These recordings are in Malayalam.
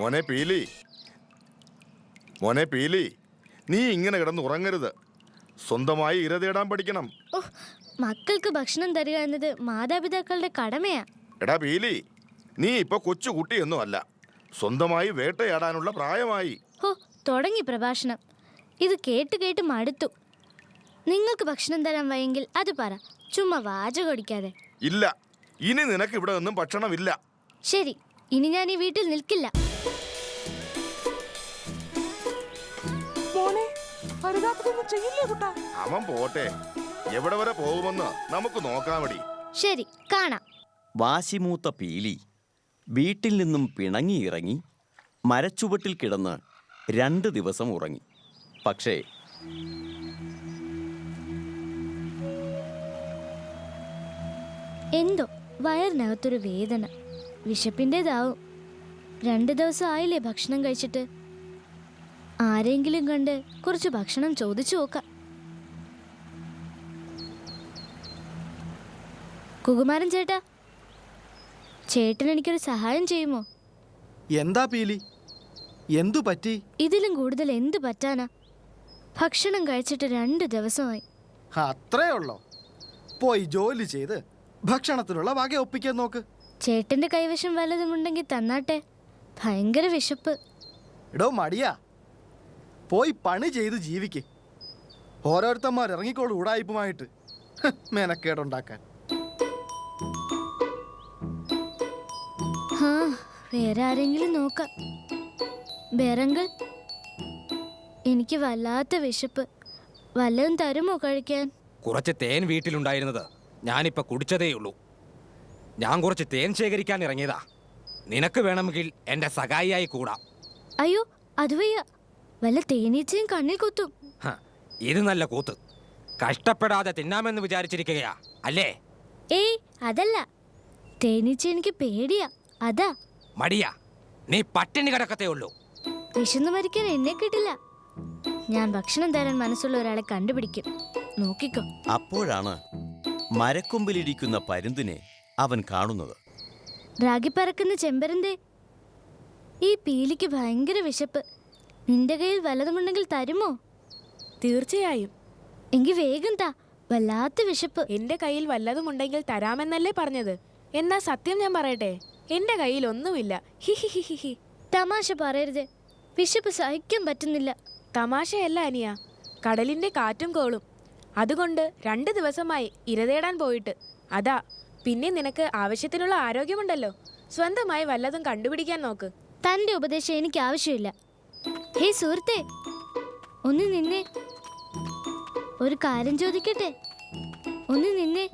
മോനെ പീലി, മോനെ പീലി, നീ ഇങ്ങനെ കിടന്ന് ഉറങ്ങരുത്. സ്വന്തമായി ഇര തേടാൻ പഠിക്കണം. മക്കൾക്ക് ഭക്ഷണം തരിക എന്നത് മാതാപിതാക്കളുടെ കടമയാ. എടാ പീലി, നീ ഇപ്പൊ കൊച്ചു കുട്ടിയൊന്നും അല്ല. സ്വന്തമായി വേട്ടയാടാനുള്ള പ്രായമായി. തുടങ്ങി പ്രഭാഷണം. ഇത് കേട്ട് കേട്ട് മടുത്തു. നിങ്ങൾക്ക് ഭക്ഷണം തരാൻ വയ്യെങ്കിൽ അത് പറ, ചുമ്മാ വാചകൊടിക്കാതെ. ഇല്ല, ഇനി നിനക്ക് ഇവിടെ ഒന്നും ഭക്ഷണമില്ല. ശരി, ഇനി ഞാൻ ഈ വീട്ടിൽ നിൽക്കില്ല. അവൻ പോട്ടെ, എവിടെ വരെ പോകുമെന്ന് നമുക്ക് നോക്കാമടി. ശരി, കാണാം. വാശിമൂത്ത പീലി വീട്ടിൽ നിന്നും പിണങ്ങിയിറങ്ങി മരച്ചുവട്ടിൽ കിടന്ന് 2 ദിവസം ഉറങ്ങി. പക്ഷേ എന്തോ വയറിനകത്തൊരു വേദന. വിശപ്പിൻ്റെതാവും. 2 ദിവസം ആയില്ലേ ഭക്ഷണം കഴിച്ചിട്ട്. ആരെങ്കിലും കണ്ട് കുറച്ച് ഭക്ഷണം ചോദിച്ചു നോക്കാം. കുകുമാരൻ ചേട്ടാ, ചേട്ടൻ എനിക്കൊരു സഹായം ചെയ്യുമോ? എന്താ പീലി, എന്തു പറ്റി? ഇതിലും കൂടുതൽ എന്തു പറ്റാനാ? ഭക്ഷണം കഴിച്ചിട്ട് 2 ദിവസമായി. അത്രേ ഉള്ളോ? പോയി ജോലി ചെയ്ത് ഭക്ഷണത്തിനുള്ള വക ഒപ്പിക്കാൻ നോക്ക്. ചേട്ടന്റെ കൈവശം വല്ലതുമുണ്ടെങ്കിൽ തന്നാട്ടെ. ഭയങ്കര വിശപ്പ്. എടോ മടിയാ, പോയി പണി ചെയ്ത് ജീവിക്ക്. ഓരോരുത്തന്മാർ ഇറങ്ങിക്കോളൂ ഉടായിപ്പുമായിട്ട് മെനക്കേടുണ്ടാക്കാൻ. വേറെ ആരെങ്കിലും നോക്കാം. ബേറങ്കിൾ, എനിക്ക് വല്ലാത്ത വിശപ്പ്. വല്ലതും തരുമോ കഴിക്കാൻ? കുറച്ച് തേൻ വീട്ടിലുണ്ടായിരുന്നത് ഞാനിപ്പോൾ കുടിച്ചതേയുള്ളൂ. ഞാൻ കുറച്ച് തേൻ ശേഖരിക്കാൻ ഇറങ്ങിയതാ. നിനക്ക് വേണമെങ്കിൽ എൻ്റെ സഹായിയായി കൂടാം. അയ്യോ, അത് വയ്യ. വല്ല തേനീച്ചയും കണ്ണിൽ കുത്തും. ഇത് നല്ല കൂത്ത്. കഷ്ടപ്പെടാതെ തിന്നാമെന്ന് വിചാരിച്ചിരിക്കുകയാ അല്ലേ? ഏയ്, അതല്ല. തേനീച്ച എനിക്ക് പേടിയാ, അതാ. മടിയാ, നീ പട്ടിണി കിടക്കത്തേ ഉള്ളൂ. വിശന്നു മരിക്കാൻ എന്നെ കിട്ടില്ല. ഞാൻ ഭക്ഷണം തരാൻ മനസ്സുള്ള ഒരാളെ കണ്ടുപിടിക്കും. നോക്കിക്കോ. അപ്പോഴാണ് മരക്കൊമ്പിലിരിക്കുന്ന പരുന്തിനെ അവൻ കാണുന്നത്. രാഗി പറക്കുന്ന ചെമ്പരന്തേ, ഈ പീലിക്ക് ഭയങ്കര വിശപ്പ്. നിന്റെ കയ്യിൽ വല്ലതുമുണ്ടെങ്കിൽ തരുമോ? തീർച്ചയായും. എങ്കിൽ വേഗം താ, വല്ലാത്ത വിശപ്പ്. എന്റെ കയ്യിൽ വല്ലതുമുണ്ടെങ്കിൽ തരാമെന്നല്ലേ പറഞ്ഞത്. എന്നാ സത്യം ഞാൻ പറയട്ടെ, എന്റെ കയ്യിൽ ഒന്നുമില്ല. ഹിഹിഹിഹി. തമാശ പറയരുത്. വിശപ്പ് സഹിക്കാൻ പറ്റുന്നില്ല. തമാശയല്ല അനിയ, കടലിന്റെ കാറ്റും കോളും. അതുകൊണ്ട് 2 ദിവസമായി ഇരതേടാൻ പോയിട്ട്. അതാ. പിന്നെ നിനക്ക് ആവശ്യത്തിനുള്ള ആരോഗ്യമുണ്ടല്ലോ. സ്വന്തമായി വല്ലതും കണ്ടുപിടിക്കാൻ നോക്ക്. തന്റെ ഉപദേശം എനിക്ക് ആവശ്യമില്ല. ഹേ സുഹൃത്തേ, ഒന്ന് നിന്നെ. ഒരു കാര്യം ചോദിക്കട്ടെ? ഒന്ന് നിന്നെ.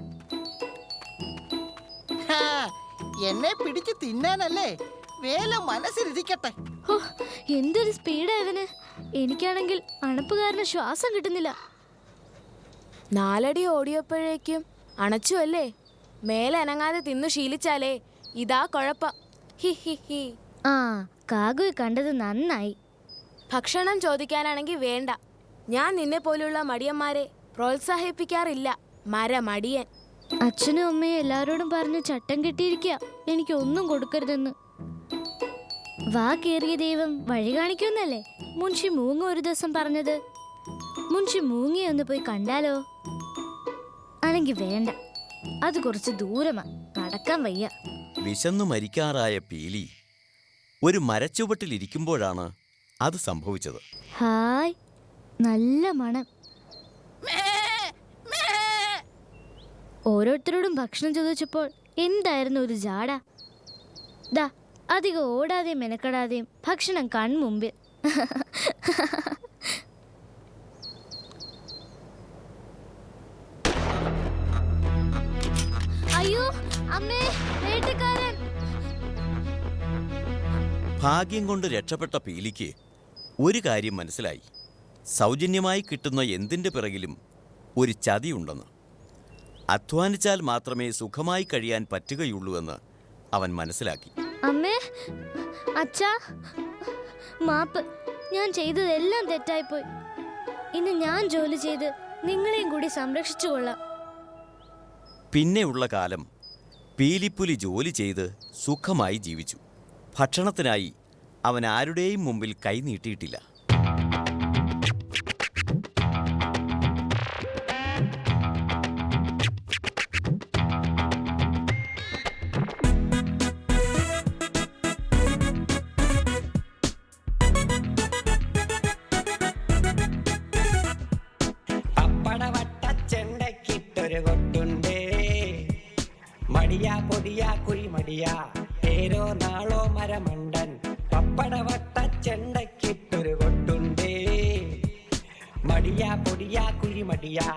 എന്നെ പിടിച്ച് തിന്നാനല്ലേ? വേല മനസ്സിലിരിക്കട്ടെ. എന്തൊരു സ്പീഡാ ഇവന്. എനിക്കാണെങ്കിൽ അണപ്പ് കാരണം ശ്വാസം കിട്ടുന്നില്ല. 4 അടി ഓടിയപ്പോഴേക്കും അണച്ചു അല്ലേ? മേലെ അനങ്ങാതെ തിന്നു ശീലിച്ചാലേ ഇതാ കുഴപ്പം. ഹിഹിഹി. ആ, കാഗുയെ കണ്ടത് നന്നായി. ഭക്ഷണം ചോദിക്കാനാണെങ്കിൽ വേണ്ട. ഞാൻ നിന്നെ പോലുള്ള മടിയന്മാരെ പ്രോത്സാഹിപ്പിക്കാറില്ല. മടിയൻ. അച്ഛനും അമ്മയും എല്ലാവരോടും പറഞ്ഞ് ചട്ടം കെട്ടിയിരിക്കുക, എനിക്ക് ഒന്നും കൊടുക്കരുതെന്ന്. വാ കേറിയ ദൈവം വഴി കാണിക്കുമെന്നല്ലേ മുൻഷി മൂങ്ങ ഒരു ദിവസം പറഞ്ഞത്. മുൻഷി മൂങ്ങിയൊന്ന് പോയി കണ്ടാലോ? ആണെങ്കിൽ വേണ്ട, അത് കുറച്ച് ദൂരമാ, നടക്കാൻ വയ്യ. വിശന്നു മരിക്കാറായ പീലി ഒരു മരച്ചുവട്ടിലിരിക്കുമ്പോഴാണ് അത് സംഭവിച്ചത്. ഹായ്, നല്ല മണം. ഓരോരുത്തരോടും ഭക്ഷണം ചോദിച്ചപ്പോൾ എന്തായിരുന്നു ഒരു ജാട. ദാ, അധികം ഓടാതെയും മെനക്കെടാതെയും ഭക്ഷണം കൺമുമ്പിൽ. അയ്യോ അമ്മേ, വേട്ടക്കാരൻ! ഭാഗ്യം കൊണ്ട് രക്ഷപ്പെട്ട പീലിക്ക് ഒരു കാര്യം മനസ്സിലായി. സൗജന്യമായി കിട്ടുന്ന എന്തിൻ്റെ പിറകിലും ഒരു ചതിയുണ്ടെന്ന്. അധ്വാനിച്ചാൽ മാത്രമേ സുഖമായി കഴിയാൻ പറ്റുകയുള്ളൂവെന്ന് അവൻ മനസ്സിലാക്കി. അമ്മേ, അച്ഛാ, മാപ്പ്. ഞാൻ ചെയ്തതെല്ലാം തെറ്റായിപ്പോയി. ഇന്ന് ഞാൻ ജോലി ചെയ്ത് നിങ്ങളെയും കൂടി സംരക്ഷിച്ചു കൊള്ളാം. പിന്നെയുള്ള കാലം പീലിപ്പുലി ജോലി ചെയ്ത് സുഖമായി ജീവിച്ചു. ഭക്ഷണത്തിനായി അവൻ ആരുടെയും മുമ്പിൽ കൈ നീട്ടിയിട്ടില്ല. പപ്പടവട്ടച്ചെണ്ടക്കിട്ടൊരു കൊട്ടുണ്ടേ, മടിയാ പൊടിയാ കുഴിമടിയാ പേരോ നാളോ മരമണ്ടൻ. പപ്പടവട്ടച്ചെണ്ടക്കിട്ടൊരു കൊട്ടുണ്ടേ, മടിയാ പൊടിയാ കുഴിമടിയാ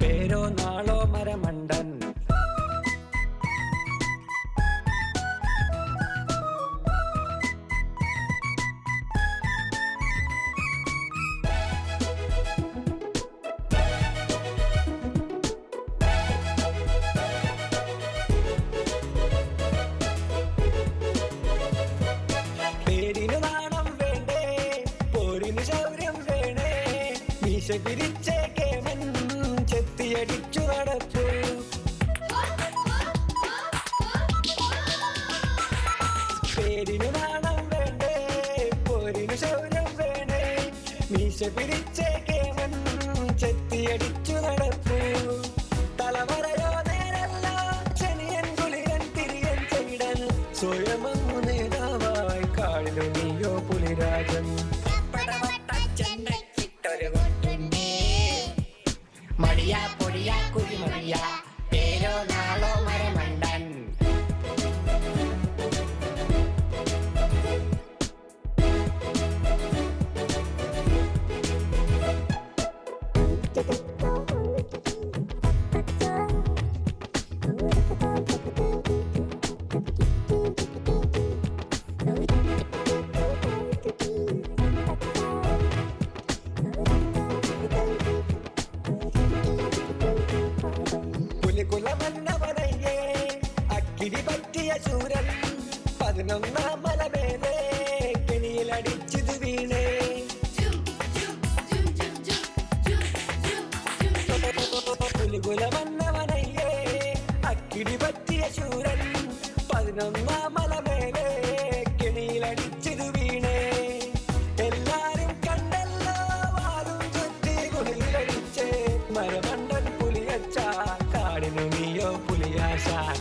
പേരോ നാളോ മരമണ്ടൻ. പേരിന് നാണം വേണ്ടേ, പോരിന് ശൗര്യം വേണേ, മീശ പിരിച്ചേ കേമൻ ചെത്തിയടിച്ചു നടപ്പു. പേരിന് നാണം വേണ്ടേ, പോരിന് ശൗര്യം വേണേ, മീശ പിരിച്ചേ കേമൻ ചെത്തിയടിച്ചു നടപ്പു. തലവരയോ നേരല്ല, ശനിയൻ കുളിരൻ തിരിയൻ ചെയ്ടൻ, സ്വയമങ്ങു നേതാവായി കാളിലു നീയോ പുലിരാജൻ. പപ്പടവട്ടച്ചെണ്ടക്കിട്ടൊരു കൊട്ടുണ്ടേ, മടിയാ പൊടിയാ കുഴിമടിയാ പേരോ നാളോ മരമണ്ടൻ. കുലമന്നവനയ്യേ അക്കിരി പറ്റിയ ശൂരൻ, 11 മലമേലേ കെണിയിലടിച്ചിത് വീണേ. കുലമന്നവനയ്യേ അക്കിരി പറ്റിയ ശൂരൻ, 11 മലമേലേ കെണിയിലടിച്ചിത് വീണേ. എല്ലാരും കണ്ടല്ലോ വാലും ചുറ്റി കുളിയിലടിച്ചേ, മരമണ്ടൻ പുലിയച്ചാ കാടിനു നീയോ പുലിയാശാൻ.